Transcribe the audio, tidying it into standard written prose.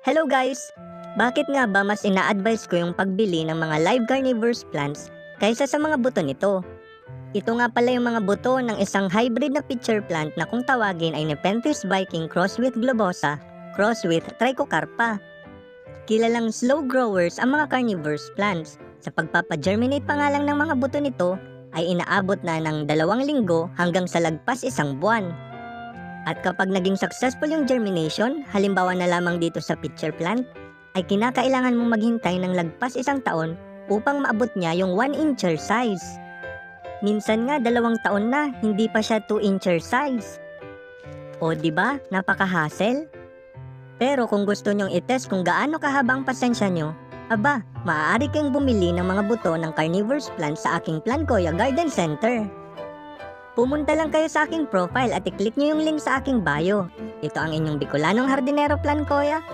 Hello guys! Bakit nga ba mas ina-advise ko yung pagbili ng mga live carnivorous plants kaysa sa mga buto nito? Ito nga pala yung mga buto ng isang hybrid na pitcher plant na kung tawagin ay Nepenthes viking cross with globosa, cross with trichocarpa. Kilalang slow growers ang mga carnivorous plants. Sa pagpapagerminate pa nga lang ng mga buto nito ay inaabot na ng 2 linggo hanggang sa lagpas 1 buwan. At kapag naging successful yung germination, halimbawa na lamang dito sa pitcher plant, ay kinakailangan mong maghintay ng lagpas 1 taon upang maabot niya yung 1-incher size. Minsan nga 2 taon na, hindi pa siya 2-incher size. O diba, napaka-hassle? Pero kung gusto nyong itest kung gaano kahaba ang pasensya nyo, aba, maaari kayong bumili ng mga buto ng carnivorous plants sa aking Plancoya Garden Center. Pumunta lang kayo sa aking profile at i-click nyo yung link sa aking bio. Ito ang inyong Bicolanong Hardinero Plancoya.